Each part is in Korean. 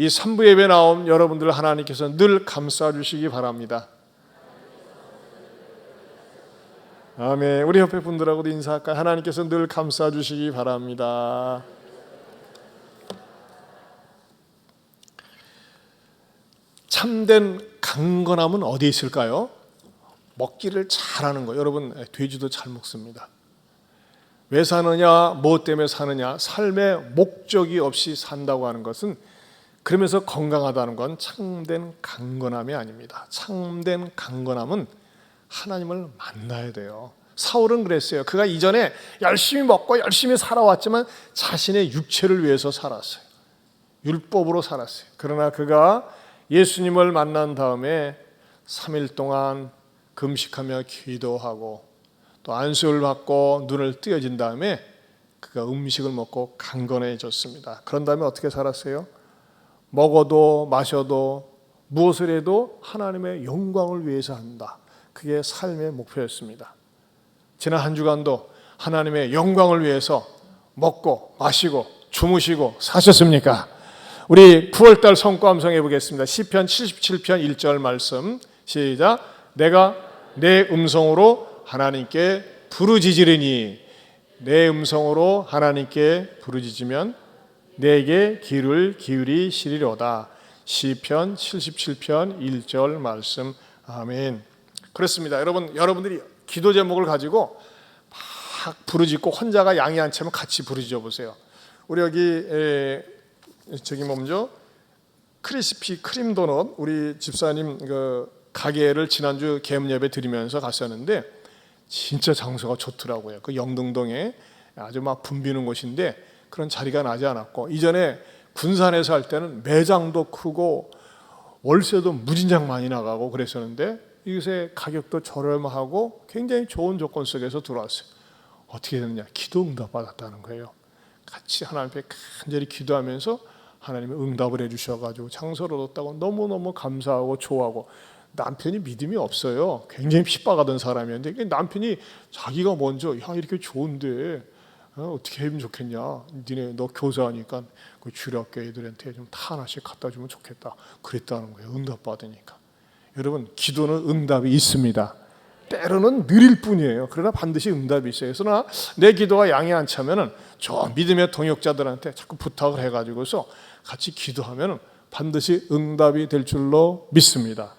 이 3부 예배 나온 여러분들 하나님께서 늘 감싸주시기 바랍니다. 아멘. 우리 옆에 분들하고도 인사할까요? 하나님께서 늘 감싸주시기 바랍니다. 참된 강건함은 어디에 있을까요? 먹기를 잘하는 거. 여러분, 돼지도 잘 먹습니다. 왜 사느냐, 뭐 때문에 사느냐, 삶의 목적이 없이 산다고 하는 것은, 그러면서 건강하다는 건 참된 강건함이 아닙니다. 참된 강건함은 하나님을 만나야 돼요. 사울은 그랬어요. 그가 이전에 열심히 먹고 열심히 살아왔지만 자신의 육체를 위해서 살았어요. 율법으로 살았어요. 그러나 그가 예수님을 만난 다음에 3일 동안 금식하며 기도하고 또 안수를 받고 눈을 뜨여진 다음에 그가 음식을 먹고 강건해졌습니다. 그런 다음에 어떻게 살았어요? 먹어도 마셔도 무엇을 해도 하나님의 영광을 위해서 한다. 그게 삶의 목표였습니다. 지난 한 주간도 하나님의 영광을 위해서 먹고 마시고 주무시고 사셨습니까? 우리 9월달 성과함성 해보겠습니다. 시편 77편 1절 말씀 시작. 내가 내 음성으로 하나님께 부르짖으리니, 내 음성으로 하나님께 부르짖으면 내게 귀를 기울이시리로다. 시편 77편 1절 말씀. 아멘. 그렇습니다. 여러분들이 기도 제목을 가지고 막 부르짖고 혼자가 양이 안 차면 같이 부르짖어 보세요. 우리 여기 저기 뭐죠? 크리스피 크림 도넛 우리 집사님 그 가게를 지난주 개업 예배 드리면서 갔었는데 진짜 장소가 좋더라고요. 그 영등동에 아주 막 붐비는 곳인데 그런 자리가 나지 않았고, 이전에 군산에서 할 때는 매장도 크고 월세도 무진장 많이 나가고 그랬었는데 이것의 가격도 저렴하고 굉장히 좋은 조건 속에서 들어왔어요. 어떻게 됐느냐? 기도 응답 받았다는 거예요. 같이 하나님 앞에 간절히 기도하면서 하나님이 응답을 해주셔가지고 장소를 얻었다고 너무너무 감사하고 좋아하고, 남편이 믿음이 없어요. 굉장히 핍박하던 사람이었는데 남편이 자기가 먼저 야 이렇게 좋은데 어떻게 하면 좋겠냐, 니네 너 교사하니까 그 주일학교 애들한테 좀 타 하나씩 갖다 주면 좋겠다 그랬다는 거예요. 응답 받으니까. 여러분, 기도는 응답이 있습니다. 때로는 느릴 뿐이에요. 그러나 반드시 응답이 있어요. 그러나 내 기도가 양이 안 차면은 저 믿음의 동역자들한테 자꾸 부탁을 해가지고서 같이 기도하면은 반드시 응답이 될 줄로 믿습니다.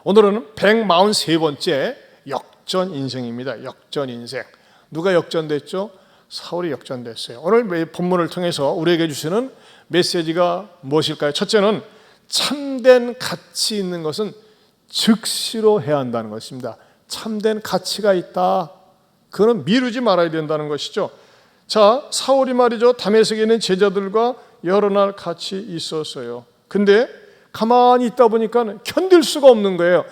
오늘은 143번째 역전 인생입니다. 역전 인생. 누가 역전됐죠? 사울이 역전됐어요. 오늘 본문을 통해서 우리에게 주시는 메시지가 무엇일까요? 첫째는 참된 가치 있는 것은 즉시로 해야 한다는 것입니다. 참된 가치가 있다. 그거는 미루지 말아야 된다는 것이죠. 자, 사울이 말이죠, 다메섹에 있는 제자들과 여러 날 같이 있었어요. 근데 가만히 있다 보니까 견딜 수가 없는 거예요.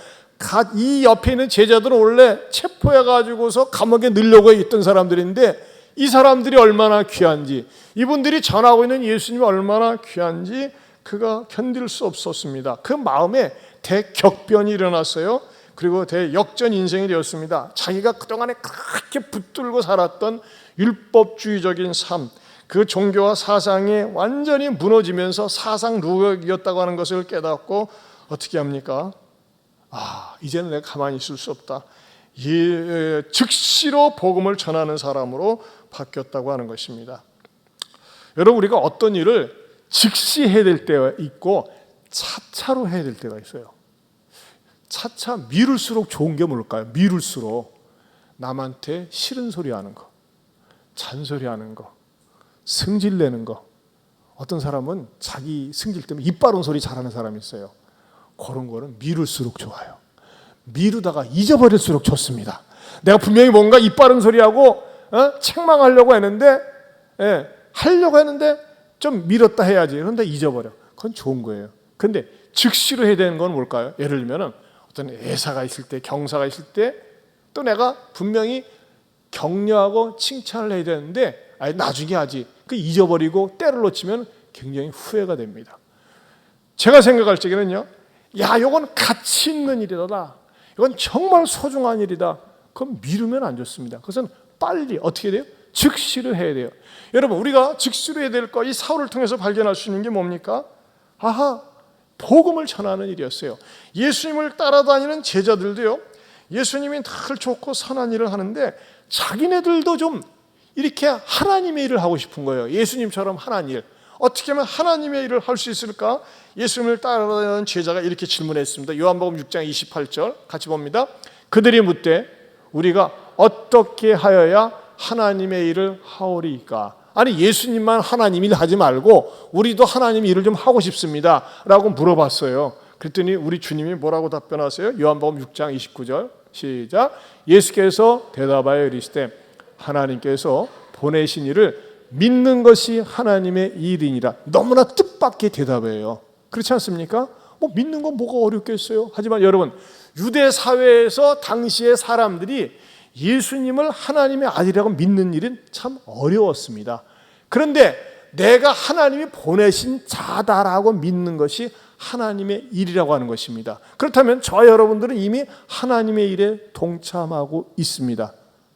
이 옆에 있는 제자들은 원래 체포해가지고서 감옥에 넣으려고 있던 사람들인데 이 사람들이 얼마나 귀한지, 이분들이 전하고 있는 예수님이 얼마나 귀한지 그가 견딜 수 없었습니다. 그 마음에 대격변이 일어났어요. 그리고 대역전 인생이 되었습니다. 자기가 그동안에 그렇게 붙들고 살았던 율법주의적인 삶, 그 종교와 사상이 완전히 무너지면서 사상 누각이었다고 하는 것을 깨닫고 어떻게 합니까? 이제는 내가 가만히 있을 수 없다. 즉시로 복음을 전하는 사람으로 바뀌었다고 하는 것입니다. 여러분, 우리가 어떤 일을 즉시 해야 될 때가 있고 차차로 해야 될 때가 있어요. 차차 미룰수록 좋은 게 뭘까요? 미룰수록 남한테 싫은 소리 하는 거, 잔소리 하는 거, 승질 내는 거. 어떤 사람은 자기 승질 때문에 입 바른 소리 잘하는 사람이 있어요. 그런 거는 미룰수록 좋아요. 미루다가 잊어버릴수록 좋습니다. 내가 분명히 뭔가 입 바른 소리하고 책망하려고 했는데 하려고 했는데 좀 미뤘다 해야지. 그런데 잊어버려. 그건 좋은 거예요. 근데 즉시로 해야 되는 건 뭘까요? 예를 들면 어떤 애사가 있을 때, 경사가 있을 때 또 내가 분명히 격려하고 칭찬을 해야 되는데 나중에 하지. 그 잊어버리고 때를 놓치면 굉장히 후회가 됩니다. 제가 생각할 적에는요, 야, 이건 가치 있는 일이다. 이건 정말 소중한 일이다. 그럼 미루면 안 좋습니다. 그것은 빨리 어떻게 돼요? 즉시로 해야 돼요. 여러분, 우리가 즉시로 해야 될 거, 이 사울을 통해서 발견할 수 있는 게 뭡니까? 아하, 복음을 전하는 일이었어요. 예수님을 따라다니는 제자들도요, 예수님이 늘 좋고 선한 일을 하는데 자기네들도 좀 이렇게 하나님의 일을 하고 싶은 거예요. 예수님처럼 하나님 일. 어떻게 하면 하나님의 일을 할 수 있을까? 예수님을 따라다니는 제자가 이렇게 질문했습니다. 요한복음 6장 28절 같이 봅니다. 그들이 묻되 우리가 어떻게 하여야 하나님의 일을 하오리까? 아니, 예수님만 하나님 일 하지 말고 우리도 하나님 일을 좀 하고 싶습니다 라고 물어봤어요. 그랬더니 우리 주님이 뭐라고 답변하세요? 요한복음 6장 29절 시작. 예수께서 대답하여 이르시되 하나님께서 보내신 이를 믿는 것이 하나님의 일이니라. 너무나 뜻밖의 대답이에요. 그렇지 않습니까? 뭐 믿는 건 뭐가 어렵겠어요? 하지만 여러분, 유대 사회에서 당시의 사람들이 예수님을 하나님의 아들이라고 믿는 일은 참 어려웠습니다. 그런데 내가 하나님이 보내신 자다라고 믿는 것이 하나님의 일이라고 하는 것입니다. 그렇다면 저와 여러분들은 이미 하나님의 일에 동참하고 있습니다.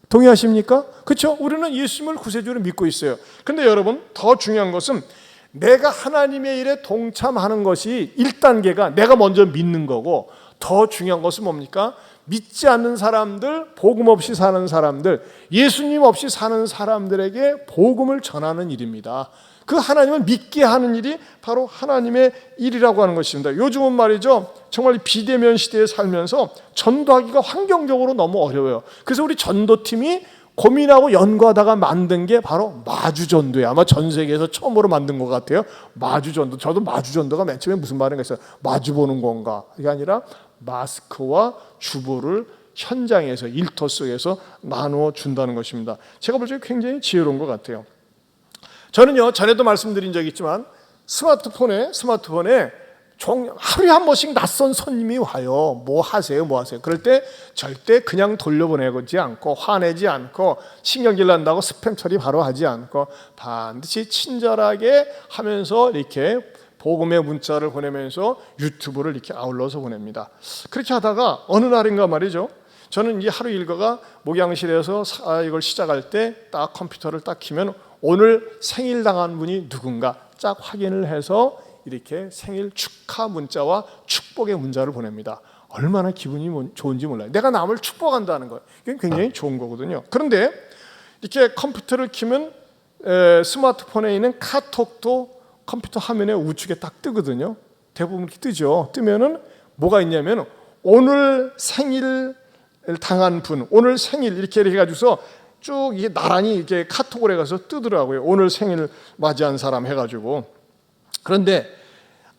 동의하십니까? 그렇죠? 우리는 예수님을 구세주로 믿고 있어요. 그런데 여러분, 더 중요한 것은 내가 하나님의 일에 동참하는 것이 1단계가 내가 먼저 믿는 거고, 더 중요한 것은 뭡니까? 믿지 않는 사람들, 복음 없이 사는 사람들, 예수님 없이 사는 사람들에게 복음을 전하는 일입니다. 그 하나님을 믿게 하는 일이 바로 하나님의 일이라고 하는 것입니다. 요즘은 말이죠, 정말 비대면 시대에 살면서 전도하기가 환경적으로 너무 어려워요. 그래서 우리 전도팀이 고민하고 연구하다가 만든 게 바로 마주전도예요. 아마 전 세계에서 처음으로 만든 것 같아요. 마주전도. 저도 마주전도가 맨 처음에 무슨 말인가 했어요. 마주보는 건가? 이게 아니라 마스크와 주보를 현장에서, 일터 속에서 나누어 준다는 것입니다. 제가 볼 때 굉장히 지혜로운 것 같아요. 저는요, 전에도 말씀드린 적이 있지만 스마트폰에 하루에 한 번씩 낯선 손님이 와요. 뭐 하세요? 그럴 때 절대 그냥 돌려보내지 않고, 화내지 않고, 신경질 난다고 스팸 처리 바로 하지 않고 반드시 친절하게 하면서 이렇게 복음의 문자를 보내면서 유튜브를 이렇게 아울러서 보냅니다. 그렇게 하다가 어느 날인가 말이죠, 저는 이 하루 일과가 목양실에서 이걸 시작할 때 딱 컴퓨터를 딱 키면 오늘 생일 당한 분이 누군가 쫙 확인을 해서 이렇게 생일 축하 문자와 축복의 문자를 보냅니다. 얼마나 기분이 좋은지 몰라요. 내가 남을 축복한다는 거예요. 이게 굉장히 좋은 거거든요. 그런데 이렇게 컴퓨터를 키면 스마트폰에 있는 카톡도 컴퓨터 화면에 우측에 딱 뜨거든요. 대부분 이렇게 뜨죠. 뜨면은 뭐가 있냐면 오늘 생일 당한 분, 오늘 생일 이렇게 해가지고서 쭉 이게 나란히 이렇게 카톡을 해가서 뜨더라고요. 오늘 생일 맞이한 사람 해가지고. 그런데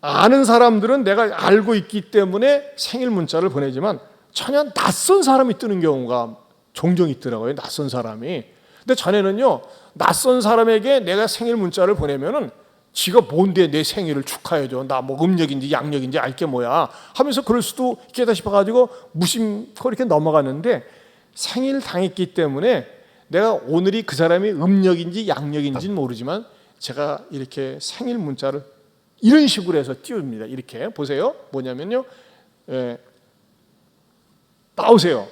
아는 사람들은 내가 알고 있기 때문에 생일 문자를 보내지만 전혀 낯선 사람이 뜨는 경우가 종종 있더라고요. 낯선 사람이. 근데 전에는요, 낯선 사람에게 내가 생일 문자를 보내면은 지가 뭔데 내 생일을 축하해줘, 나 뭐 음력인지 양력인지 알게 뭐야 하면서 그럴 수도 있겠다 싶어가지고 무심코 이렇게 넘어갔는데, 생일 당했기 때문에 내가 오늘이 그 사람이 음력인지 양력인지는 모르지만 제가 이렇게 생일 문자를 이런 식으로 해서 띄웁니다. 이렇게 보세요. 뭐냐면요, 나오세요.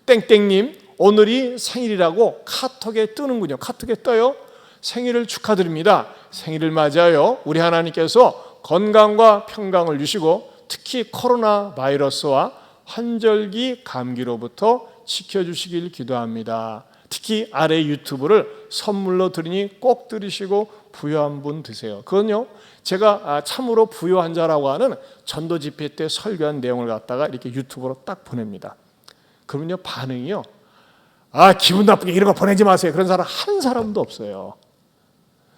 땡땡님 오늘이 생일이라고 카톡에 뜨는군요. 카톡에 떠요. 생일을 축하드립니다. 생일을 맞이하여 우리 하나님께서 건강과 평강을 주시고 특히 코로나 바이러스와 환절기 감기로부터 지켜주시길 기도합니다. 특히 아래 유튜브를 선물로 드리니 꼭 들으시고 부요한 분 드세요. 그건요, 제가 참으로 부요한 자라고 하는 전도 집회 때 설교한 내용을 갖다가 이렇게 유튜브로 딱 보냅니다. 그러면요, 반응이요, 기분 나쁘게 이런 거 보내지 마세요, 그런 사람 한 사람도 없어요.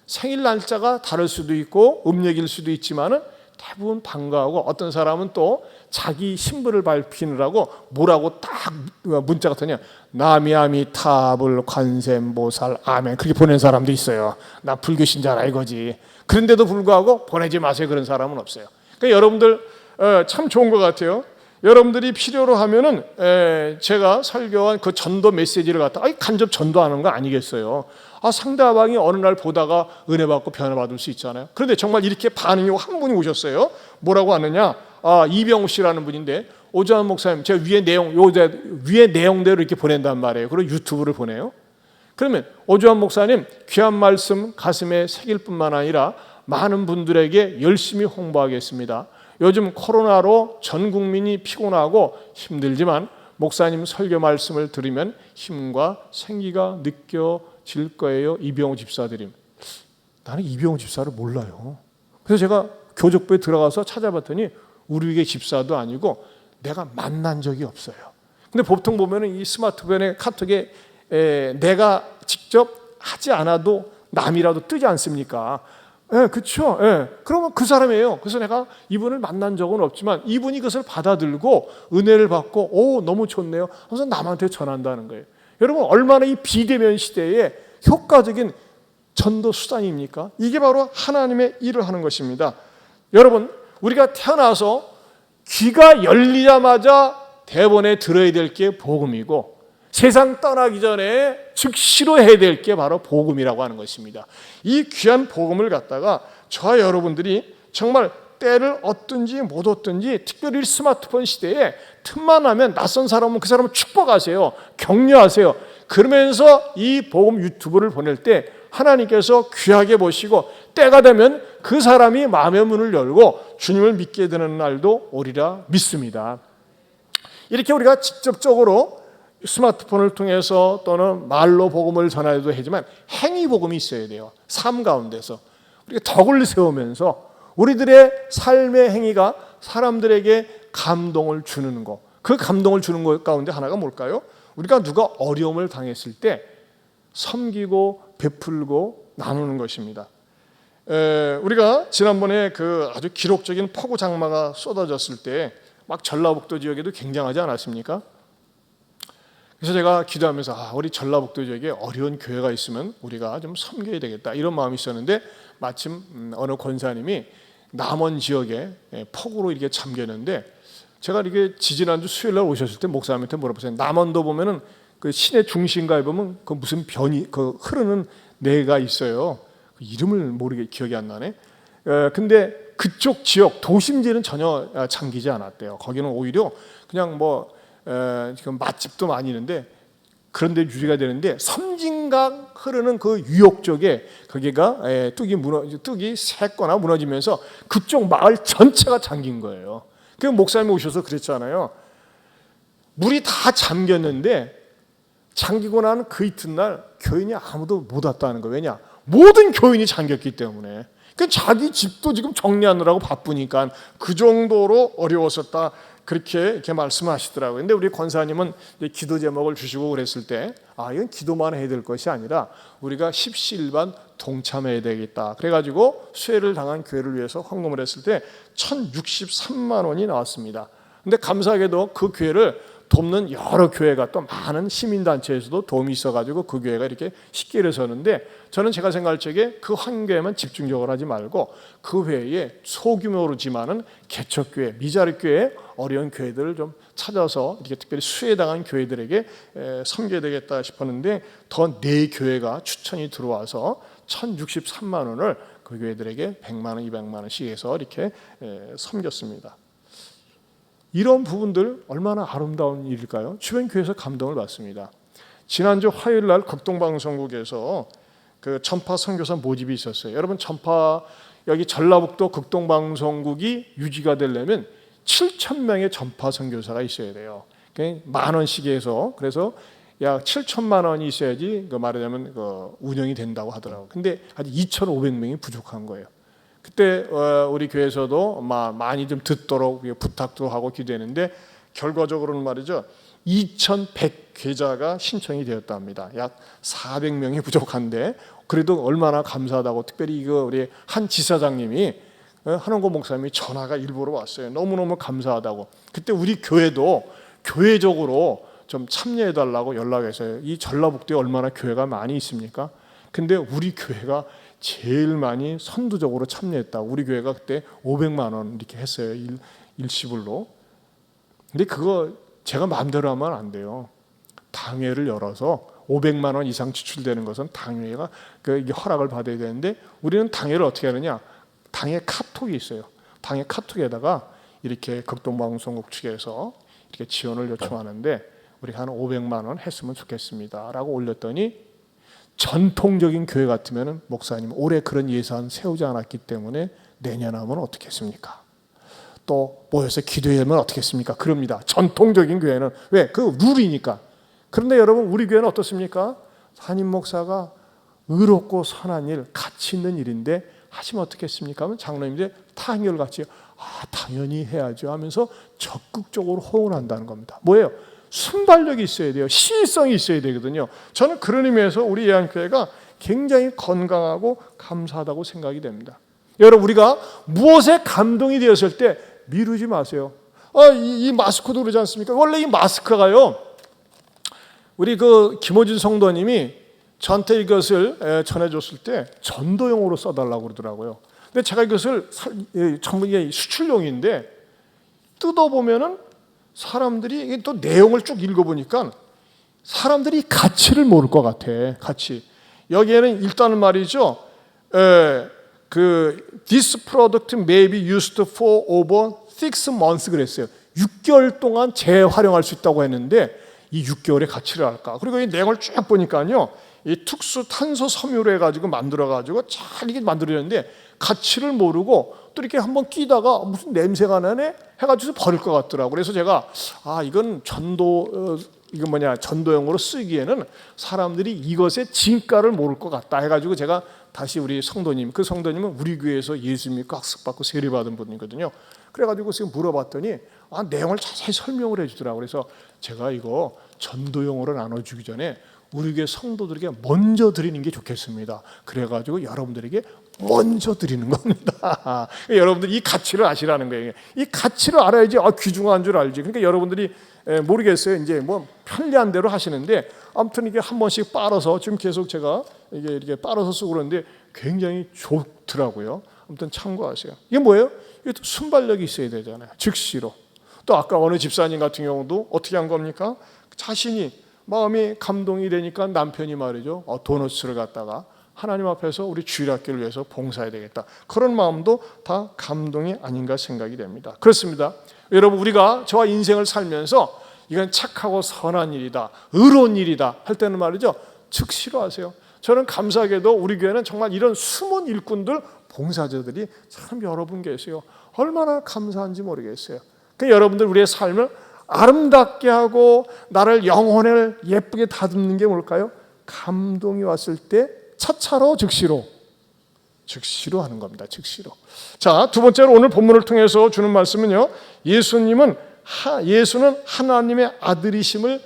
생일 날짜가 다를 수도 있고 음력일 수도 있지만은 대부분 반가워하고, 어떤 사람은 또 자기 신분을 밝히느라고 뭐라고 딱 문자가 터냐, 나미아미 타불 관세음보살 아멘, 그렇게 보낸 사람도 있어요. 나 불교 신자라 이거지. 그런데도 불구하고 보내지 마세요, 그런 사람은 없어요. 그러니까 여러분들 참 좋은 것 같아요. 여러분들이 필요로 하면은 제가 설교한 그 전도 메시지를 갖다 간접 전도하는 거 아니겠어요? 상대방이 어느 날 보다가 은혜 받고 변화 받을 수 있잖아요. 그런데 정말 이렇게 반응이 한 분이 오셨어요. 뭐라고 하느냐? 이병우 씨라는 분인데, 오주환 목사님, 제가 위에 내용대로 이렇게 보낸단 말이에요. 그리고 유튜브를 보내요. 그러면 오주환 목사님 귀한 말씀 가슴에 새길 뿐만 아니라 많은 분들에게 열심히 홍보하겠습니다. 요즘 코로나로 전 국민이 피곤하고 힘들지만 목사님 설교 말씀을 들으면 힘과 생기가 느껴질 거예요. 이병호 집사들이. 나는 이병호 집사를 몰라요. 그래서 제가 교적부에 들어가서 찾아봤더니 우리 교회 집사도 아니고 내가 만난 적이 없어요. 근데 보통 보면은 이 스마트폰에 카톡에 내가 직접 하지 않아도 남이라도 뜨지 않습니까? 예, 그렇죠. 예. 그러면 그 사람이에요. 그래서 내가 이분을 만난 적은 없지만 이분이 그것을 받아들고 은혜를 받고 오 너무 좋네요. 그래서 남한테 전한다는 거예요. 여러분 얼마나 이 비대면 시대에 효과적인 전도 수단입니까? 이게 바로 하나님의 일을 하는 것입니다. 여러분 우리가 태어나서 귀가 열리자마자 대본에 들어야 될 게 복음이고 세상 떠나기 전에 즉시로 해야 될 게 바로 복음이라고 하는 것입니다. 이 귀한 복음을 갖다가 저와 여러분들이 정말 때를 얻든지 못 얻든지 특별히 스마트폰 시대에 틈만 나면 낯선 사람은 그 사람을 축복하세요. 격려하세요. 그러면서 이 복음 유튜브를 보낼 때 하나님께서 귀하게 보시고 때가 되면 그 사람이 마음의 문을 열고 주님을 믿게 되는 날도 오리라 믿습니다. 이렇게 우리가 직접적으로 스마트폰을 통해서 또는 말로 복음을 전하기도 하지만 행위 복음이 있어야 돼요. 삶 가운데서 우리가 덕을 세우면서 우리들의 삶의 행위가 사람들에게 감동을 주는 것. 그 감동을 주는 것 가운데 하나가 뭘까요? 우리가 누가 어려움을 당했을 때 섬기고 베풀고 나누는 것입니다. 우리가 지난번에 그 아주 기록적인 폭우 장마가 쏟아졌을 때 막 전라북도 지역에도 굉장하지 않았습니까? 그래서 제가 기도하면서 우리 전라북도 지역에 어려운 교회가 있으면 우리가 좀 섬겨야 되겠다 이런 마음이 있었는데 마침 어느 권사님이 남원 지역에 폭우로 이렇게 잠겼는데 제가 이렇게 지지난주 수요일날 오셨을 때 목사님한테 물어봤어요. 남원도 보면은 그 시내 중심가에 보면 그 무슨 변이 그 흐르는 내가 있어요. 그 이름을 모르게 기억이 안 나네. 근데 그쪽 지역 도심지는 전혀 잠기지 않았대요. 거기는 오히려 그냥 뭐 지금 맛집도 많이 있는데 그런데 유지가 되는데 섬진강 흐르는 그 유역 쪽에 거기가 뚝이 새거나 무너지면서 그쪽 마을 전체가 잠긴 거예요. 그 목사님이 오셔서 그랬잖아요. 물이 다 잠겼는데 잠기고 나는 그 이튿날 교인이 아무도 못 왔다는 거예요. 왜냐? 모든 교인이 잠겼기 때문에. 그 자기 집도 지금 정리하느라고 바쁘니까 그 정도로 어려웠었다. 그렇게 말씀하시더라고요. 근데 우리 권사님은 기도 제목을 주시고 그랬을 때 이건 기도만 해야 될 것이 아니라 우리가 십시일반 동참해야 되겠다. 그래가지고 수혜를 당한 교회를 위해서 헌금을 했을 때 1,063만 원이 나왔습니다. 근데 감사하게도 그 교회를 돕는 여러 교회가 또 많은 시민단체에서도 도움이 있어가지고 그 교회가 이렇게 쉽게 일어서는데 저는 제가 생각할 적에 그 한 교회만 집중적으로 하지 말고 그 회에 소규모로지만은 개척교회, 미자립교회 어려운 교회들을 좀 찾아서 이렇게 특별히 수혜당한 교회들에게 섬겨야 되겠다 싶었는데 더 4교회가 추천이 들어와서 1,063만 원을 그 교회들에게 100만 원, 200만 원씩 해서 이렇게 섬겼습니다. 이런 부분들 얼마나 아름다운 일일까요? 주변 교회에서 감동을 받습니다. 지난주 화요일 날 극동방송국에서 그 전파 선교사 모집이 있었어요. 여러분 전파 여기 전라북도 극동방송국이 유지가 되려면 7,000명의 전파 선교사가 있어야 돼요. 10,000원씩 해서 그래서 약 7천만 원이 있어야지 그 말하자면 그 운영이 된다고 하더라고요. 근데 아직 2,500명이 부족한 거예요. 그때 우리 교회에서도 많이 좀 듣도록 부탁도 하고 기도했는데 결과적으로는 말이죠 2,100계좌가 신청이 되었다 합니다. 약 400명이 부족한데 그래도 얼마나 감사하다고 특별히 이거 우리 한 지사장님이 한원고 목사님이 전화가 일부러 왔어요. 너무너무 감사하다고. 그때 우리 교회도 교회적으로 좀 참여해달라고 연락해서요. 이 전라북도에 얼마나 교회가 많이 있습니까? 근데 우리 교회가 제일 많이 선두적으로 참여했다. 우리 교회가 그때 500만 원 이렇게 했어요. 일시불로. 근데 그거 제가 마음대로 하면 안 돼요. 당회를 열어서 500만 원 이상 지출되는 것은 당회가 이게 허락을 받아야 되는데 우리는 당회를 어떻게 하느냐? 당회 카톡이 있어요. 당회 카톡에다가 이렇게 극동방송국 측에서 이렇게 지원을 요청하는데 우리가 한 500만 원 했으면 좋겠습니다라고 올렸더니 전통적인 교회 같으면 목사님 올해 그런 예산 세우지 않았기 때문에 내년 하면 어떻겠습니까? 또 모여서 기도하면 어떻겠습니까? 그럽니다. 전통적인 교회는 왜? 그 룰이니까. 그런데 여러분 우리 교회는 어떻습니까? 담임 목사가 의롭고 선한 일, 가치 있는 일인데 하시면 어떻겠습니까? 하면 장로님들이 한결같이 당연히 해야죠 하면서 적극적으로 호응한다는 겁니다. 뭐예요? 순발력이 있어야 돼요. 시의성이 있어야 되거든요. 저는 그런 의미에서 우리 예한교회가 굉장히 건강하고 감사하다고 생각이 됩니다. 여러분 우리가 무엇에 감동이 되었을 때 미루지 마세요. 이 마스크도 그러지 않습니까? 원래 이 마스크가요, 우리 그 김호준 성도님이 저한테 이것을 전해줬을 때 전도용으로 써달라고 그러더라고요. 근데 제가 이것을 전부 수출용인데 뜯어보면은 사람들이 또 내용을 쭉 읽어보니까 사람들이 가치를 모를 것 같아. 가치. 여기에는 일단은 말이죠. This product may be used for over 6 months 그랬어요. 6개월 동안 재활용할 수 있다고 했는데 이 6개월의 가치를 알까? 그리고 이 내용을 쭉 보니까요, 이 특수 탄소 섬유로 해가지고 만들어가지고 잘 이게 만들어졌는데 가치를 모르고 또 이렇게 한번 끼다가 무슨 냄새가 나네 해가지고 버릴 것 같더라고. 그래서 제가 이건 전도용으로 쓰기에는 사람들이 이것의 진가를 모를 것 같다 해가지고 제가 다시 우리 성도님, 그 성도님은 우리 교회에서 예수 믿고 학습받고 세례받은 분이거든요. 그래가지고 지금 물어봤더니 내용을 자세히 설명을 해주더라고요. 그래서 제가 이거 전도용으로 나눠주기 전에 우리 교회 성도들에게 먼저 드리는 게 좋겠습니다. 그래가지고 여러분들에게 먼저 드리는 겁니다. 여러분들이 이 가치를 아시라는 거예요. 이 가치를 알아야지 귀중한 줄 알지. 그러니까 여러분들이 모르겠어요. 이제 뭐 편리한 대로 하시는데 아무튼 이게 한 번씩 빨아서 지금 계속 제가 이게 이렇게 빨아서 쓰고 그러는데 굉장히 좋더라고요. 아무튼 참고하세요. 이게 뭐예요? 이게 순발력이 있어야 되잖아요. 즉시로. 또 아까 어느 집사님 같은 경우도 어떻게 한 겁니까? 자신이 마음이 감동이 되니까 남편이 말이죠. 도너츠를 갖다가 하나님 앞에서 우리 주일학교를 위해서 봉사해야 되겠다. 그런 마음도 다 감동이 아닌가 생각이 됩니다. 그렇습니다. 여러분 우리가 저와 인생을 살면서 이건 착하고 선한 일이다, 의로운 일이다 할 때는 말이죠. 즉시로 하세요. 저는 감사하게도 우리 교회는 정말 이런 숨은 일꾼들, 봉사자들이 참 여러분 계세요. 얼마나 감사한지 모르겠어요. 그러니까 여러분들 우리의 삶을 아름답게 하고 나를 영혼을 예쁘게 다듬는 게 뭘까요? 감동이 왔을 때 차차로 즉시로 하는 겁니다. 즉시로. 자, 두 번째로 오늘 본문을 통해서 주는 말씀은요, 예수는 하나님의 아들이심을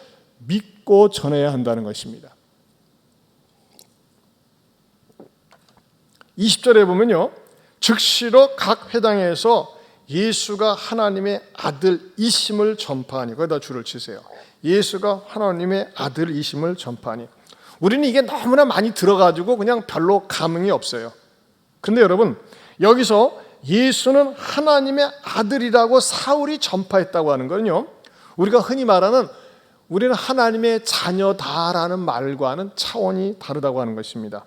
믿고 전해야 한다는 것입니다. 20절에 보면요, 즉시로 각 회당에서 예수가 하나님의 아들이심을 전파하니, 거기다 줄을 치세요. 예수가 하나님의 아들이심을 전파하니. 우리는 이게 너무나 많이 들어가지고 그냥 별로 감흥이 없어요. 근데 여러분, 여기서 예수는 하나님의 아들이라고 사울이 전파했다고 하는 거는요, 우리가 흔히 말하는 우리는 하나님의 자녀다라는 말과는 차원이 다르다고 하는 것입니다.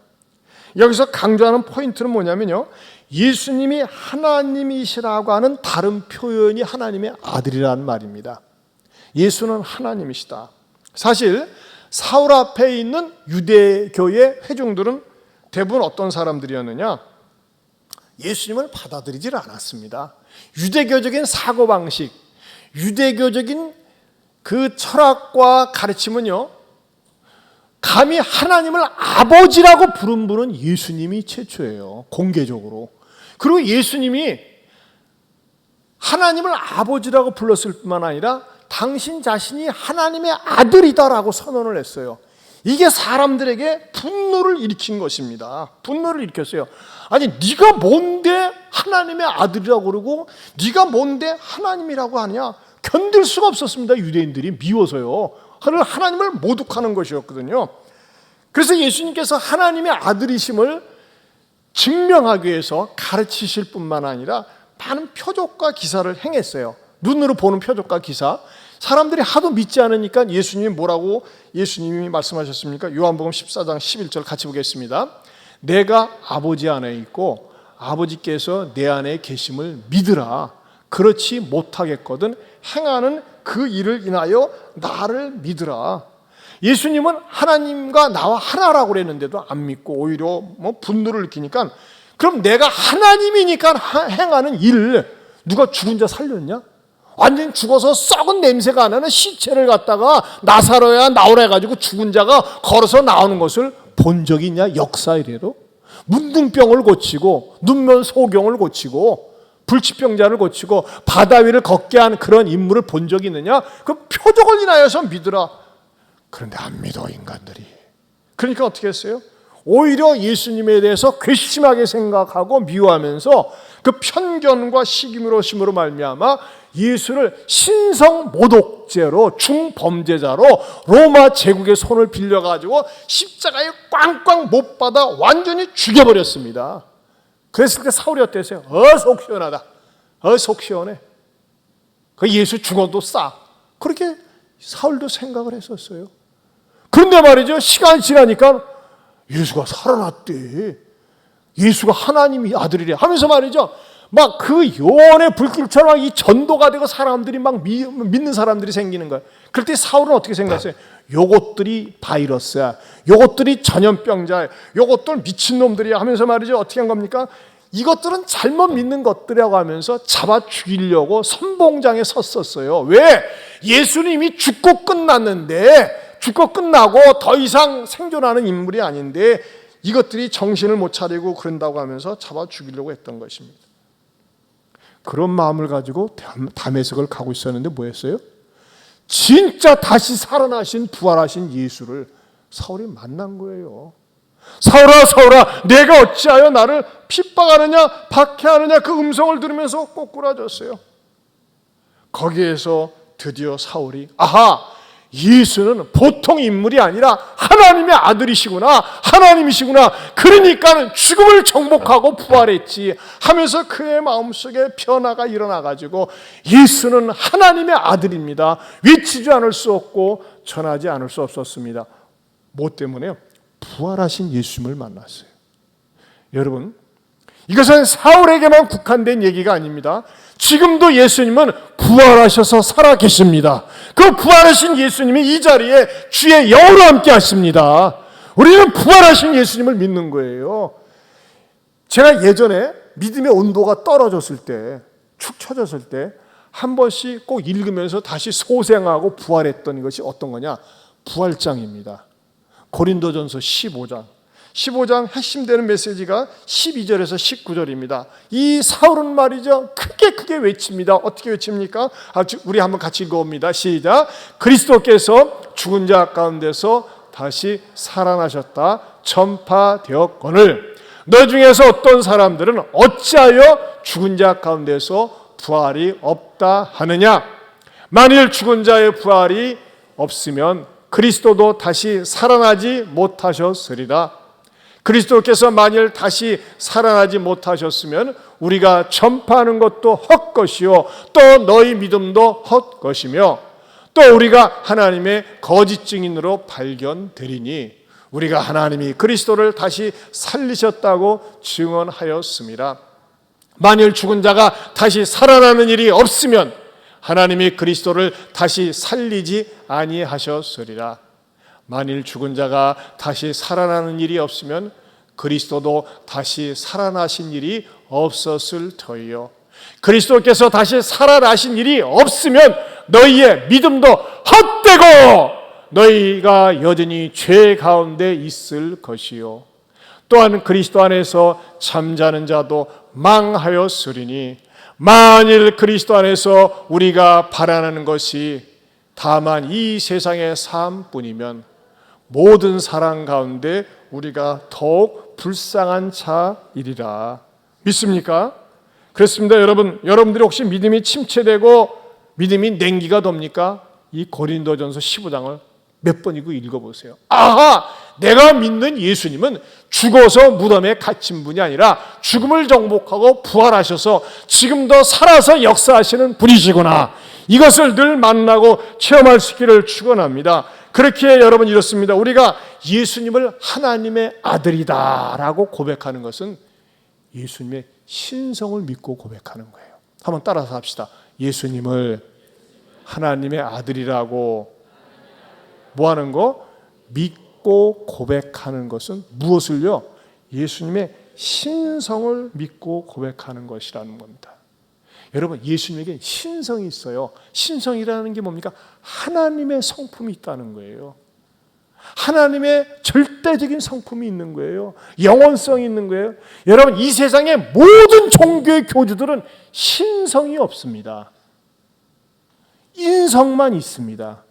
여기서 강조하는 포인트는 뭐냐면요, 예수님이 하나님이시라고 하는 다른 표현이 하나님의 아들이라는 말입니다. 예수는 하나님이시다. 사실 사울 앞에 있는 유대교의 회중들은 대부분 어떤 사람들이었느냐? 예수님을 받아들이질 않았습니다. 유대교적인 사고방식, 유대교적인 그 철학과 가르침은요, 감히 하나님을 아버지라고 부른 분은 예수님이 최초예요. 공개적으로. 그리고 예수님이 하나님을 아버지라고 불렀을 뿐만 아니라 당신 자신이 하나님의 아들이다라고 선언을 했어요. 이게 사람들에게 분노를 일으킨 것입니다. 분노를 일으켰어요. 아니, 네가 뭔데 하나님의 아들이라고 그러고 네가 뭔데 하나님이라고 하냐? 견딜 수가 없었습니다. 유대인들이 미워서요. 하나님을 모독하는 것이었거든요. 그래서 예수님께서 하나님의 아들이심을 증명하기 위해서 가르치실 뿐만 아니라 많은 표적과 기사를 행했어요. 눈으로 보는 표적과 기사. 사람들이 하도 믿지 않으니까 예수님이 뭐라고 예수님이 말씀하셨습니까? 요한복음 14장 11절 같이 보겠습니다. 내가 아버지 안에 있고 아버지께서 내 안에 계심을 믿으라. 그렇지 못하겠거든 행하는 그 일을 인하여 나를 믿으라. 예수님은 하나님과 나와 하나라고 그랬는데도 안 믿고 오히려 분노를 느끼니까, 그럼 내가 하나님이니까 행하는 일, 누가 죽은 자 살렸냐? 완전 죽어서 썩은 냄새가 나는 시체를 갖다가 나사로야 나오라 해가지고 죽은 자가 걸어서 나오는 것을 본 적이 있냐? 역사 이래로 문둥병을 고치고 눈먼 소경을 고치고 불치병자를 고치고 바다 위를 걷게 한 그런 인물을 본 적이 있느냐? 그 표적을 인하여서 믿으라. 그런데 안 믿어, 인간들이. 그러니까 어떻게 했어요? 오히려 예수님에 대해서 괘씸하게 생각하고 미워하면서 그 편견과 시기미로심으로 말미암아 예수를 신성 모독죄로, 중범죄자로 로마 제국의 손을 빌려가지고 십자가에 꽝꽝 못 받아 완전히 죽여버렸습니다. 그랬을 때 사울이 어땠어요? 속 시원하다. 속 시원해. 그 예수 죽어도 싸. 그렇게 사울도 생각을 했었어요. 그런데 말이죠, 시간이 지나니까 예수가 살아났대. 예수가 하나님의 아들이래 하면서 말이죠, 막 그 요원의 불길처럼 이 전도가 되고 사람들이 막 믿는 사람들이 생기는 거예요. 그럴 때 사울은 어떻게 생각했어요? 요것들이 바이러스야, 요것들이 전염병자야, 요것들 미친놈들이야 하면서 말이죠, 어떻게 한 겁니까? 이것들은 잘못 믿는 것들이라고 하면서 잡아 죽이려고 선봉장에 섰었어요. 왜? 예수님이 죽고 끝났는데, 죽고 끝나고 더 이상 생존하는 인물이 아닌데 이것들이 정신을 못 차리고 그런다고 하면서 잡아 죽이려고 했던 것입니다. 그런 마음을 가지고 다메섹을 가고 있었는데 뭐였어요? 진짜 다시 살아나신 부활하신 예수를 사울이 만난 거예요. 사울아, 사울아, 내가 어찌하여 나를 핍박하느냐 박해하느냐, 그 음성을 들으면서 꼬꾸라졌어요. 거기에서 드디어 사울이, 아하, 예수는 보통 인물이 아니라 하나님의 아들이시구나, 하나님이시구나, 그러니까 죽음을 정복하고 부활했지 하면서 그의 마음속에 변화가 일어나가지고 예수는 하나님의 아들입니다, 외치지 않을 수 없고 전하지 않을 수 없었습니다. 뭐 때문에요? 부활하신 예수님을 만났어요. 여러분, 이것은 사울에게만 국한된 얘기가 아닙니다. 지금도 예수님은 부활하셔서 살아계십니다. 그 부활하신 예수님이 이 자리에 주의 영으로 함께 하십니다. 우리는 부활하신 예수님을 믿는 거예요. 제가 예전에 믿음의 온도가 떨어졌을 때, 축 처졌을 때 한 번씩 꼭 읽으면서 다시 소생하고 부활했던 것이 어떤 거냐? 부활장입니다. 고린도전서 15장 핵심되는 메시지가 12절에서 19절입니다. 이 사울은 말이죠, 크게 외칩니다. 어떻게 외칩니까? 우리 한번 같이 읽어봅니다. 시작. 그리스도께서 죽은 자 가운데서 다시 살아나셨다 전파되었거늘 너 중에서 어떤 사람들은 어찌하여 죽은 자 가운데서 부활이 없다 하느냐? 만일 죽은 자의 부활이 없으면 그리스도도 다시 살아나지 못하셨으리라. 그리스도께서 만일 다시 살아나지 못하셨으면 우리가 전파하는 것도 헛것이요 또 너희 믿음도 헛것이며 또 우리가 하나님의 거짓 증인으로 발견되리니 우리가 하나님이 그리스도를 다시 살리셨다고 증언하였습니다. 만일 죽은 자가 다시 살아나는 일이 없으면 하나님이 그리스도를 다시 살리지 아니하셨으리라. 만일 죽은 자가 다시 살아나는 일이 없으면 그리스도도 다시 살아나신 일이 없었을 터이요. 그리스도께서 다시 살아나신 일이 없으면 너희의 믿음도 헛되고 너희가 여전히 죄 가운데 있을 것이요. 또한 그리스도 안에서 잠자는 자도 망하였으리니 만일 그리스도 안에서 우리가 바라는 것이 다만 이 세상의 삶뿐이면 모든 사람 가운데 우리가 더욱 불쌍한 자이리라. 믿습니까? 그렇습니다. 여러분들이 혹시 믿음이 침체되고 믿음이 냉기가 돕니까? 이 고린도전서 15장을 몇 번이고 읽어보세요. 아하! 내가 믿는 예수님은 죽어서 무덤에 갇힌 분이 아니라 죽음을 정복하고 부활하셔서 지금도 살아서 역사하시는 분이시구나. 이것을 늘 만나고 체험할 수 있기를 축원합니다. 그렇게 여러분 이렇습니다. 우리가 예수님을 하나님의 아들이다라고 고백하는 것은 예수님의 신성을 믿고 고백하는 거예요. 한번 따라서 합시다. 예수님을 하나님의 아들이라고 뭐 하는 거? 믿고 고백하는 것은 무엇을요? 예수님의 신성을 믿고 고백하는 것이라는 겁니다. 여러분, 예수님에게 신성이 있어요. 신성이라는 게 뭡니까? 하나님의 성품이 있다는 거예요. 하나님의 절대적인 성품이 있는 거예요. 영원성이 있는 거예요. 여러분, 이 세상의 모든 종교의 교주들은 신성이 없습니다. 인성만 있습니다.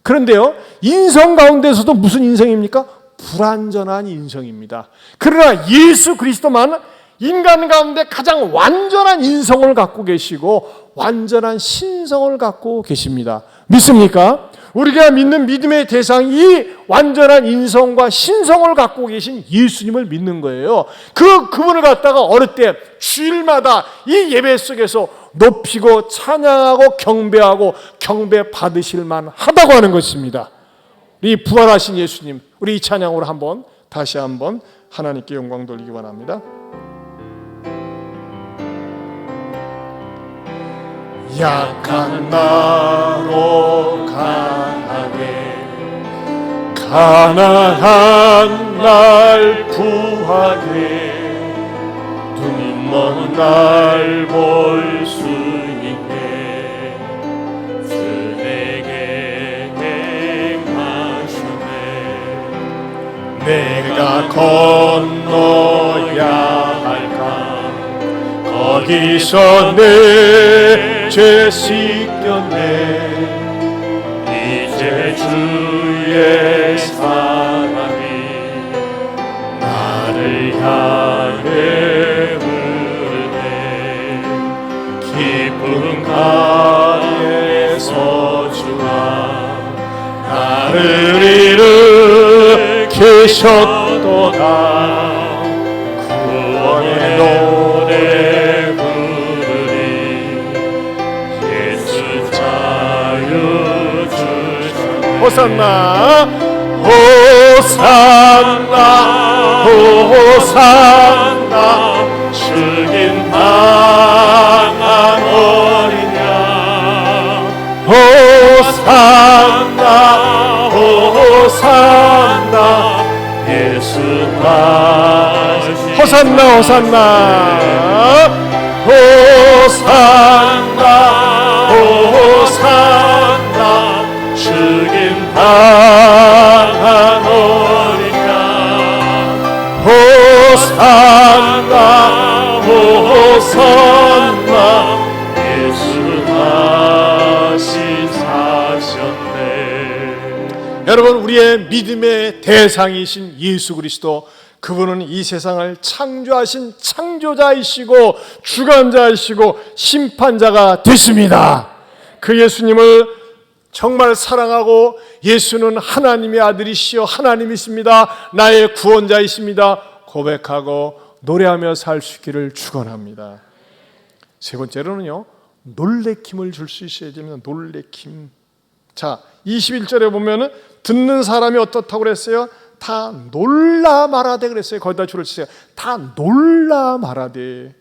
그런데요, 인성 가운데서도 무슨 인성입니까? 불완전한 인성입니다. 그러나 예수 그리스도만은 인간 가운데 가장 완전한 인성을 갖고 계시고 완전한 신성을 갖고 계십니다. 믿습니까? 우리가 믿는 믿음의 대상이 이 완전한 인성과 신성을 갖고 계신 예수님을 믿는 거예요. 그분을 갖다가 어릴 때 주일마다 이 예배 속에서 높이고 찬양하고 경배하고 경배 받으실 만하다고 하는 것입니다. 이 부활하신 예수님, 우리 이 찬양으로 다시 한번 하나님께 영광 돌리기 바랍니다. 약한 나로 강하게 가난한 날 부하게 눈 먼 날 볼 수 있게 주 내게 행하셨네. 내가 건너야 할까 거기서 내 죄 씻겼네. 이제 주의 사랑이 나를 향해 흐르네. 깊은 강에 서주와 나를 일으키셨도다. 구원의 노래 호산나 호산나 호산나 죽인 당한 어린 양 호산나 호산나 예수 다시 호산나 호산나 호산나 호산나 죽인 당한 어린 양 호산나 호산나 예수 다시 사셨네. 여러분, 우리의 믿음의 대상이신 예수 그리스도, 그분은 이 세상을 창조하신 창조자이시고 주관자이시고 심판자가 되십니다. 그 예수님을 정말 사랑하고 예수는 하나님의 아들이시여 하나님이십니다, 나의 구원자이십니다 고백하고 노래하며 살 수 있기를 축원합니다. 세 번째로는요, 놀래킴을 줄 수 있어야 됩니다. 놀래킴. 자, 21절에 보면은 듣는 사람이 어떻다고 그랬어요? 다 놀라 말하되 그랬어요. 거기다 줄을 치세요. 다 놀라 말하되.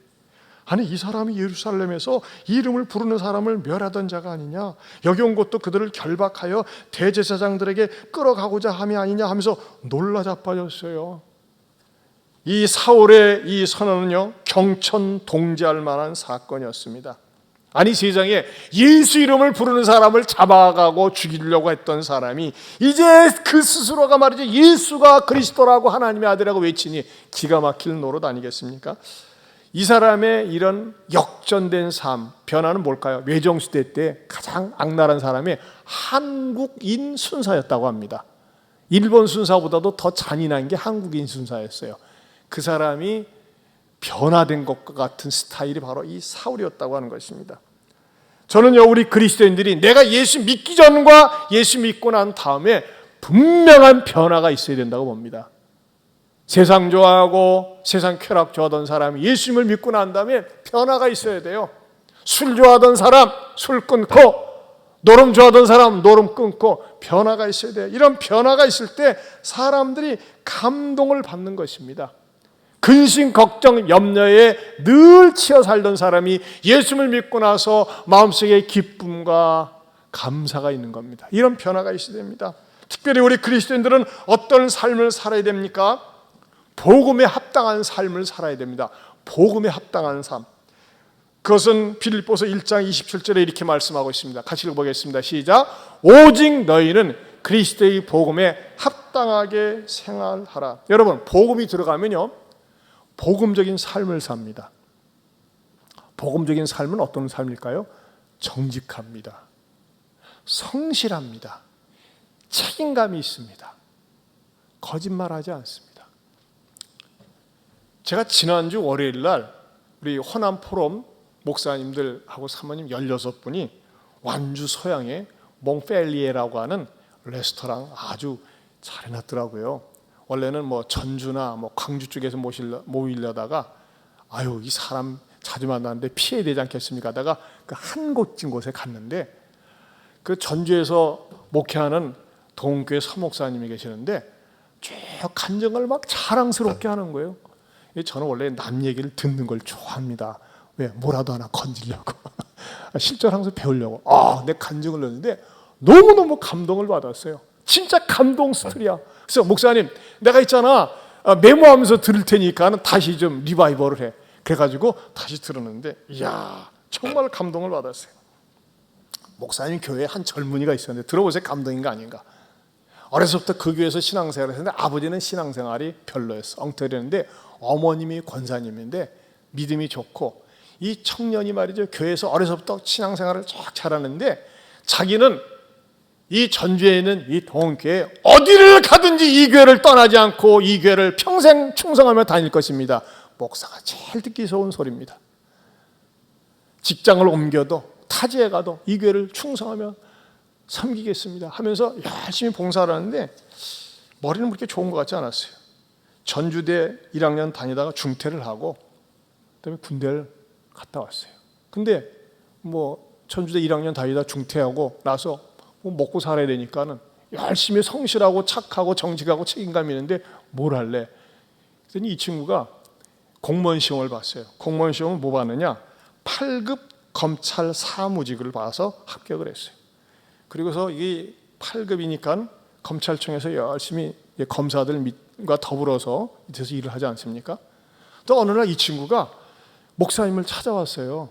아니, 이 사람이 예루살렘에서 이름을 부르는 사람을 멸하던 자가 아니냐, 여기 온 것도 그들을 결박하여 대제사장들에게 끌어가고자 함이 아니냐 하면서 놀라 자빠졌어요. 이 사울의 이 선언은요, 경천동지할 만한 사건이었습니다. 아니, 세상에 예수 이름을 부르는 사람을 잡아가고 죽이려고 했던 사람이 이제 그 스스로가 말이죠, 예수가 그리스도라고 하나님의 아들이라고 외치니 기가 막힐 노릇 아니겠습니까? 이 사람의 이런 역전된 삶, 변화는 뭘까요? 외정시대 때 가장 악랄한 사람이 한국인 순사였다고 합니다. 일본 순사보다도 더 잔인한 게 한국인 순사였어요. 그 사람이 변화된 것과 같은 스타일이 바로 이 사울이었다고 하는 것입니다. 저는요, 우리 그리스도인들이 내가 예수 믿기 전과 예수 믿고 난 다음에 분명한 변화가 있어야 된다고 봅니다. 세상 좋아하고 세상 쾌락 좋아하던 사람이 예수님을 믿고 난 다음에 변화가 있어야 돼요. 술 좋아하던 사람 술 끊고, 노름 좋아하던 사람 노름 끊고 변화가 있어야 돼요. 이런 변화가 있을 때 사람들이 감동을 받는 것입니다. 근심, 걱정, 염려에 늘 치여 살던 사람이 예수를 믿고 나서 마음속에 기쁨과 감사가 있는 겁니다. 이런 변화가 있어야 됩니다. 특별히 우리 그리스도인들은 어떤 삶을 살아야 됩니까? 복음에 합당한 삶을 살아야 됩니다. 복음에 합당한 삶. 그것은 빌립보서 1장 27절에 이렇게 말씀하고 있습니다. 같이 읽어보겠습니다. 시작. 오직 너희는 그리스도의 복음에 합당하게 생활하라. 여러분, 복음이 들어가면요, 복음적인 삶을 삽니다. 복음적인 삶은 어떤 삶일까요? 정직합니다. 성실합니다. 책임감이 있습니다. 거짓말하지 않습니다. 제가 지난주 월요일 날 우리 호남 포럼 목사님들하고 사모님 16분이 완주 서양의 몽펠리에라고 하는 레스토랑 아주 잘 해놨더라고요. 원래는 뭐 전주나 뭐 광주 쪽에서 모이려다가 아유, 이 사람 자주 만나는데 피해야 되지 않겠습니까? 하다가 그 한 곳진 곳에 갔는데 그 전주에서 목회하는 동교회 서목사님이 계시는데 쭉 간증을 막 자랑스럽게 하는 거예요. 저는 원래 남 얘기를 듣는 걸 좋아합니다. 왜? 뭐라도 하나 건지려고. 실전 항상 배우려고. 내 간증을 넣었는데 너무너무 감동을 받았어요. 진짜 감동 스토리야. 그래서 목사님, 내가 있잖아, 메모하면서 들을 테니까 다시 좀 리바이벌을 해. 그래가지고 다시 들었는데 이야, 정말 감동을 받았어요. 목사님 교회에 한 젊은이가 있었는데 들어보세요. 감동인가 아닌가. 어려서부터 그 교회에서 신앙생활을 했는데 아버지는 신앙생활이 별로였어. 엉터리였는데 어머님이 권사님인데 믿음이 좋고 이 청년이 말이죠, 교회에서 어려서부터 신앙생활을 쫙 잘하는데 자기는 이 전주에 있는 이 동교회 어디를 가든지 이 교회를 떠나지 않고 이 교회를 평생 충성하며 다닐 것입니다. 목사가 제일 듣기 좋은 소리입니다. 직장을 옮겨도 타지에 가도 이 교회를 충성하며 섬기겠습니다 하면서 열심히 봉사를 하는데 머리는 그렇게 좋은 것 같지 않았어요. 전주대 1학년 다니다가 중퇴를 하고 그다음에 군대를 갔다 왔어요. 근데 뭐 전주대 1학년 다니다 중퇴하고 나서 뭐 먹고 살아야 되니까는 열심히 성실하고 착하고 정직하고 책임감 있는데 뭘 할래? 그랬더니 이 친구가 공무원 시험을 봤어요. 공무원 시험은 뭐 봤느냐? 8급 검찰 사무직을 봐서 합격을 했어요. 그리고서 이게 8급이니까 검찰청에서 열심히 검사들과 더불어서 밑에서 일을 하지 않습니까? 또 어느 날 이 친구가 목사님을 찾아왔어요.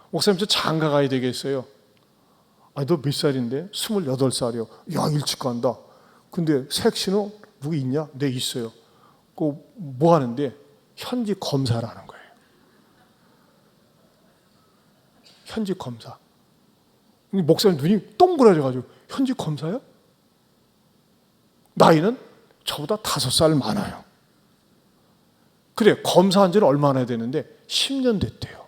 목사님, 저 장가 가야 되겠어요. 아니, 너 몇 살인데? 28살이요. 야, 일찍 간다. 근데 색신호 누구 있냐? 네, 있어요. 뭐 하는데? 현직 검사라는 거예요. 현직 검사. 목사님 눈이 동그라져가지고 현직 검사요? 나이는 저보다 5살 많아요. 그래, 검사한 지는 얼마나 되는데 10년 됐대요.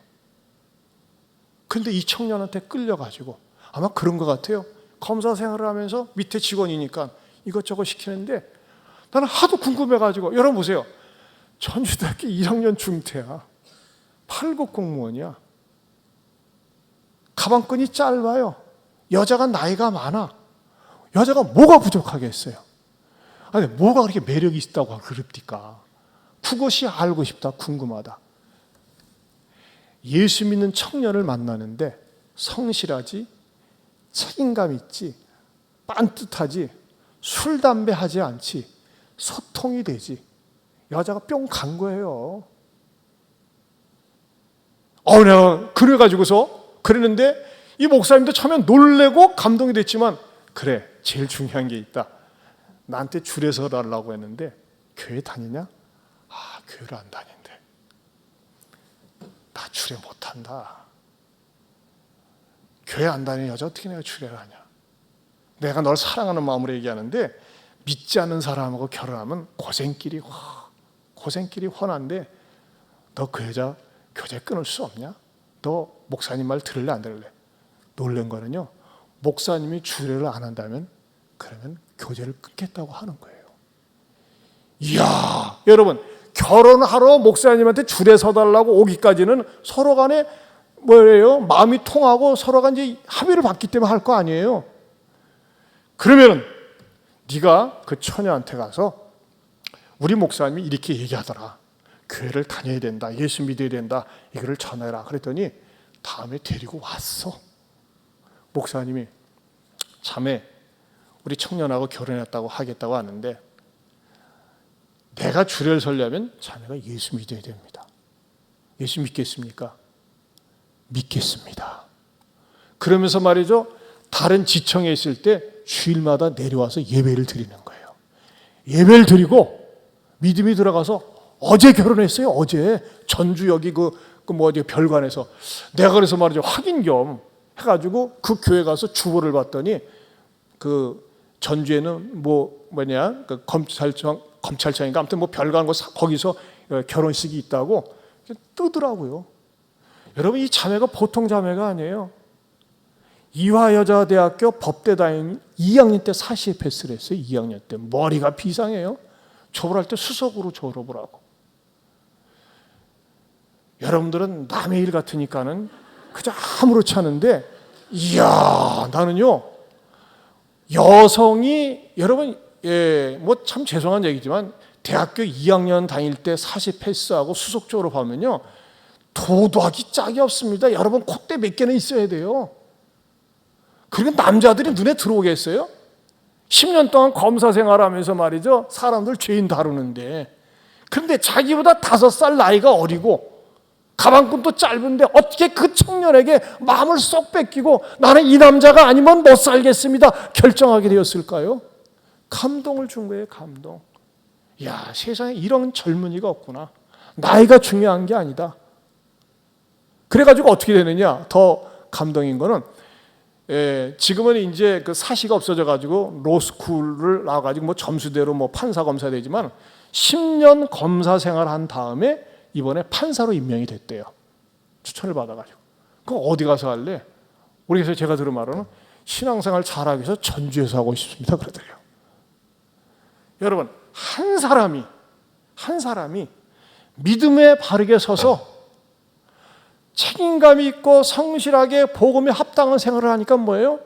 근데 이 청년한테 끌려가지고 아마 그런 것 같아요. 검사 생활을 하면서 밑에 직원이니까 이것저것 시키는데 나는 하도 궁금해가지고, 여러분 보세요. 전주대학교 1학년 중퇴야. 8급 공무원이야. 가방끈이 짧아요. 여자가 나이가 많아. 여자가 뭐가 부족하겠어요? 아니, 뭐가 그렇게 매력이 있다고 그럽니까? 그것이 알고 싶다, 궁금하다. 예수 믿는 청년을 만나는데 성실하지, 책임감 있지, 빤듯하지, 술, 담배 하지 않지, 소통이 되지. 여자가 뿅 간 거예요. 내가 그래가지고서 그랬는데 이 목사님도 처음에 놀래고 감동이 됐지만, 그래, 제일 중요한 게 있다. 나한테 줄에 서달라고 했는데 교회 다니냐? 교회를 안 다닌대. 나 줄에 못한다. 교회 안 다니는 여자 어떻게 내가 줄에를 하냐? 내가 널 사랑하는 마음으로 얘기하는데 믿지 않는 사람하고 결혼하면 고생길이 훤한데 너 그 여자 교제 끊을 수 없냐? 너 목사님 말 들을래 안 들을래? 놀란 거는요, 목사님이 주례를 안 한다면 그러면 교제를 끊겠다고 하는 거예요. 이야, 여러분, 결혼하러 목사님한테 줄에 서달라고 오기까지는 서로 간에 뭐예요? 마음이 통하고 서로가 이제 합의를 받기 때문에 할 거 아니에요. 그러면 네가 그 처녀한테 가서 우리 목사님이 이렇게 얘기하더라. 교회를 다녀야 된다. 예수 믿어야 된다. 이거를 전해라. 그랬더니 다음에 데리고 왔어. 목사님이, 자매, 우리 청년하고 결혼했다고 하겠다고 하는데 내가 주례를 설려면 자네가 예수 믿어야 됩니다. 예수 믿겠습니까? 믿겠습니다. 그러면서 말이죠. 다른 지청에 있을 때 주일마다 내려와서 예배를 드리는 거예요. 예배를 드리고 믿음이 들어가서 어제 결혼했어요. 어제 전주 여기 어디 별관에서 내가 그래서 말이죠. 확인 겸 해가지고 그 교회 가서 주보를 봤더니 그 전주에는 그 검찰청인가 아무튼 별관 거기서 결혼식이 있다고 뜨더라고요. 여러분 이 자매가 보통 자매가 아니에요. 이화여자대학교 법대 다니는 2학년 때 사시에 패스를 했어요. 2학년 때 머리가 비상해요. 졸업할 때 수석으로 졸업을 하고. 여러분들은 남의 일 같으니까는 그저 아무렇지 않은데 이야 나는요 여성이 여러분 참 죄송한 얘기지만 대학교 2학년 다닐 때 사시 패스하고 수석 졸업하면요 도도하기 짝이 없습니다. 여러분 콧대 몇 개는 있어야 돼요. 그리고 남자들이 눈에 들어오겠어요? 10년 동안 검사 생활하면서 말이죠 사람들 죄인 다루는데 그런데 자기보다 5살 나이가 어리고 가방끈도 짧은데 어떻게 그 청년에게 마음을 쏙 뺏기고 나는 이 남자가 아니면 못 살겠습니다 결정하게 되었을까요? 감동을 준 거예요. 감동. 야 세상에 이런 젊은이가 없구나. 나이가 중요한 게 아니다. 그래가지고 어떻게 되느냐 더 감동인 거는 지금은 이제 그 사시가 없어져가지고 로스쿨을 나와가지고 점수대로 판사 검사 되지만 10년 검사 생활한 다음에 이번에 판사로 임명이 됐대요. 추천을 받아가지고. 그럼 어디 가서 할래? 우리 교회에서 제가 들은 말로는 신앙생활 잘하기 위해서 전주에서 하고 싶습니다. 그러더래요. 여러분 한 사람이 믿음에 바르게 서서 책임감 있고 성실하게 복음에 합당한 생활을 하니까 뭐예요?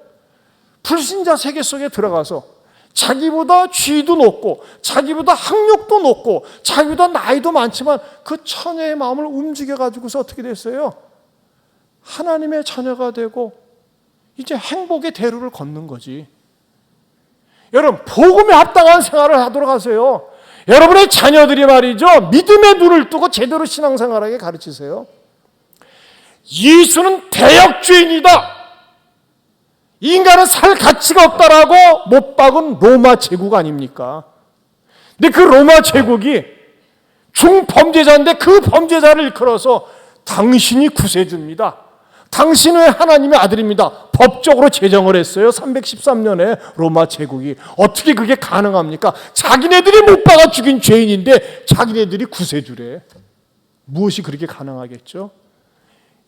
불신자 세계 속에 들어가서 자기보다 지위도 높고 자기보다 학력도 높고 자기보다 나이도 많지만 그 처녀의 마음을 움직여가지고서 어떻게 됐어요? 하나님의 자녀가 되고 이제 행복의 대로를 걷는 거지. 여러분 복음에 합당한 생활을 하도록 하세요. 여러분의 자녀들이 말이죠 믿음의 눈을 뜨고 제대로 신앙생활하게 가르치세요. 예수는 대역죄인이다. 인간은 살 가치가 없다라고 못 박은 로마 제국 아닙니까? 근데 그 로마 제국이 중범죄자인데 그 범죄자를 일컬어서 당신이 구세주입니다. 당신은 하나님의 아들입니다. 법적으로 제정을 했어요. 313년에 로마 제국이. 어떻게 그게 가능합니까? 자기네들이 못 박아 죽인 죄인인데 자기네들이 구세주래. 무엇이 그렇게 가능하겠죠?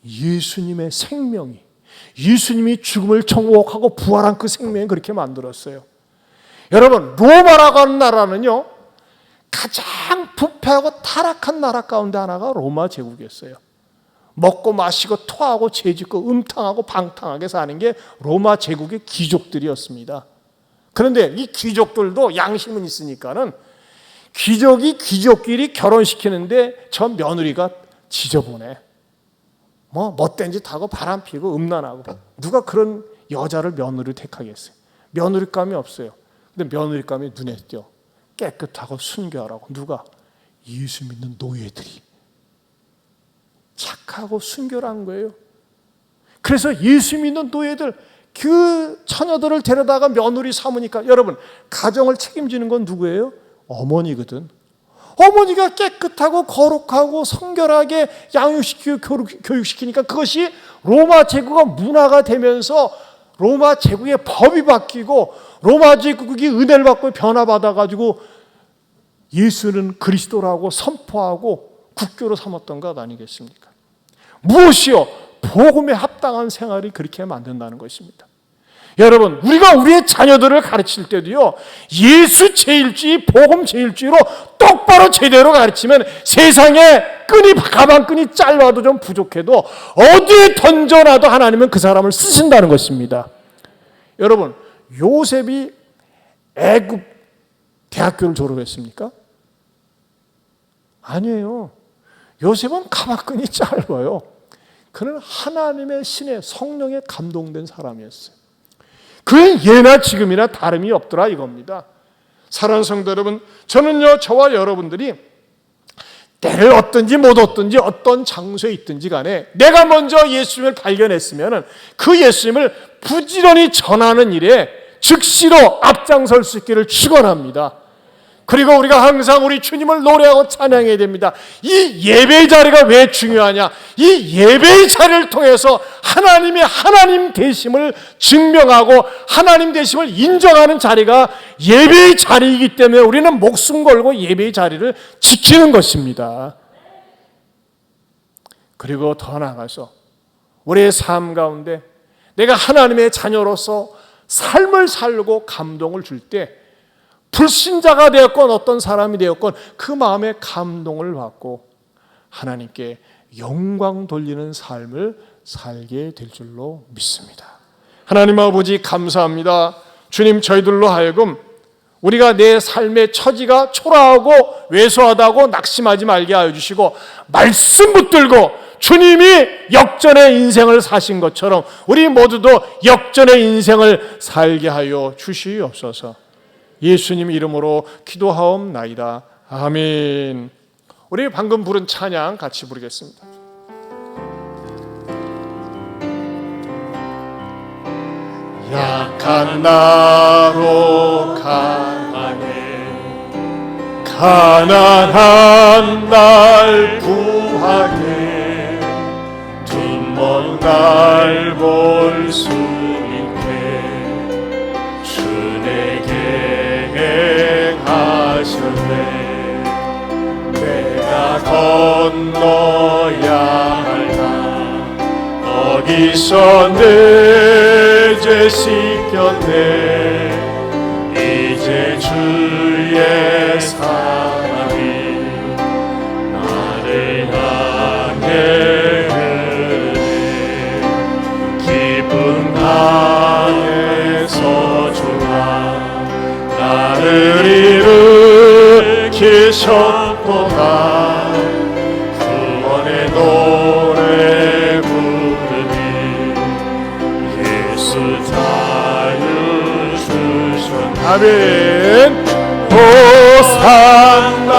예수님의 생명이, 예수님이 죽음을 정복하고 부활한 그 생명이 그렇게 만들었어요. 여러분 로마라고 하는 나라는요 가장 부패하고 타락한 나라 가운데 하나가 로마 제국이었어요. 먹고 마시고 토하고 죄짓고 음탕하고 방탕하게 사는 게 로마 제국의 귀족들이었습니다. 그런데 이 귀족들도 양심은 있으니까는 귀족이 귀족끼리 결혼시키는데 저 며느리가 지저분해. 못된 짓 하고 바람 피고 음란하고 누가 그런 여자를 며느리로 택하겠어요? 며느리감이 없어요. 근데 며느리감이 눈에 띄어. 깨끗하고 순결하고 누가? 예수 믿는 노예들이 착하고 순결한 거예요. 그래서 예수 믿는 노예들 그 처녀들을 데려다가 며느리 삼으니까 여러분 가정을 책임지는 건 누구예요? 어머니거든. 어머니가 깨끗하고 거룩하고 성결하게 양육시키고 교육시키니까 그것이 로마 제국의 문화가 되면서 로마 제국의 법이 바뀌고 로마 제국이 은혜를 받고 변화받아가지고 예수는 그리스도라고 선포하고 국교로 삼았던 것 아니겠습니까? 무엇이요? 복음에 합당한 생활이 그렇게 만든다는 것입니다. 여러분 우리가 우리의 자녀들을 가르칠 때도요 예수 제일주의 복음 제일주의로 똑바로 제대로 가르치면 세상에 가방끈이 짧아도 좀 부족해도 어디에 던져놔도 하나님은 그 사람을 쓰신다는 것입니다. 여러분 요셉이 애굽 대학교를 졸업했습니까? 아니에요. 요셉은 가방끈이 짧아요. 그는 하나님의 신의 성령에 감동된 사람이었어요. 그건 예나 지금이나 다름이 없더라 이겁니다. 사랑하는 성도 여러분, 저는요, 저와 여러분들이 때를 얻든지 못 얻든지 어떤 장소에 있든지 간에 내가 먼저 예수님을 발견했으면 그 예수님을 부지런히 전하는 일에 즉시로 앞장설 수 있기를 축원합니다. 그리고 우리가 항상 우리 주님을 노래하고 찬양해야 됩니다. 이 예배의 자리가 왜 중요하냐? 이 예배의 자리를 통해서 하나님의 하나님 되심을 증명하고 하나님 되심을 인정하는 자리가 예배의 자리이기 때문에 우리는 목숨 걸고 예배의 자리를 지키는 것입니다. 그리고 더 나아가서 우리의 삶 가운데 내가 하나님의 자녀로서 삶을 살고 감동을 줄 때 불신자가 되었건 어떤 사람이 되었건 그 마음에 감동을 받고 하나님께 영광 돌리는 삶을 살게 될 줄로 믿습니다. 하나님 아버지 감사합니다. 주님, 저희들로 하여금 우리가 내 삶의 처지가 초라하고 왜소하다고 낙심하지 말게 하여 주시고 말씀 붙들고 주님이 역전의 인생을 사신 것처럼 우리 모두도 역전의 인생을 살게 하여 주시옵소서. 예수님 이름으로 기도하옵나이다. 아멘. 우리 방금 부른 찬양 같이 부르겠습니다. 약한 나로 강하네, 가난한 날 구하게, 눈먼 날 볼 수 있게 주 내게 행하셨네. 내가 건너야 할 강 어디서 내 죄 씻겼네. 이제 주의 사랑이 나를 향해 흐르네. 기쁨 안에서 주가 나를 일으키셨도다. 구원의 노래 부르니 예수 자유 주셨네. 아멘. 호산나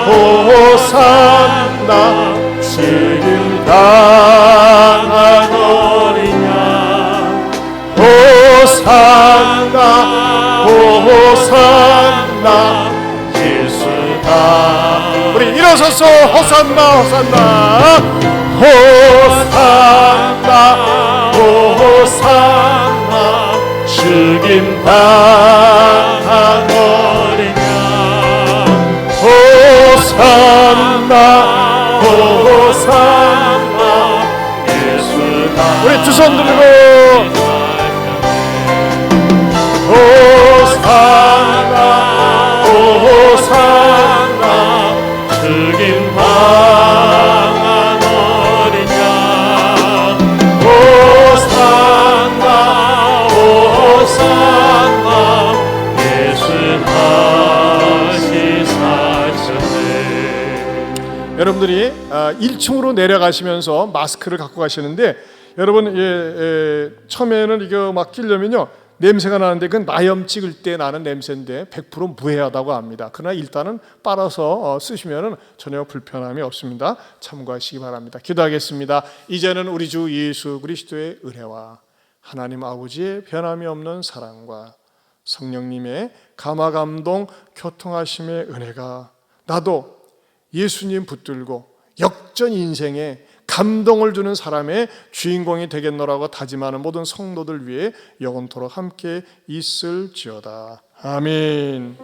호산나 지금 당한 어린 양. 호산나 호산나 예수다. 우리 일어서서 호산나 호산나 호산나 호산나 죽임 당한 어린 양. 호산나 호산나 예수다. 우리 두 손 들고 호산나 호산나 죽임 당한 어린 양. 호산나 호산나 예수 다시 사셨네. 여러분들이 1층으로 내려가시면서 마스크를 갖고 가시는데 여러분 처음에는 이거 막 끼려면요 냄새가 나는데 그건 나염 찍을 때 나는 냄새인데 100% 무해하다고 합니다. 그러나 일단은 빨아서 쓰시면 전혀 불편함이 없습니다. 참고하시기 바랍니다. 기도하겠습니다. 이제는 우리 주 예수 그리스도의 은혜와 하나님 아버지의 변함이 없는 사랑과 성령님의 감화감동 교통하심의 은혜가 나도 예수님 붙들고 역전 인생에 감동을 주는 사람의 주인공이 되겠노라고 다짐하는 모든 성도들 위해 영원토록 함께 있을지어다. 아멘.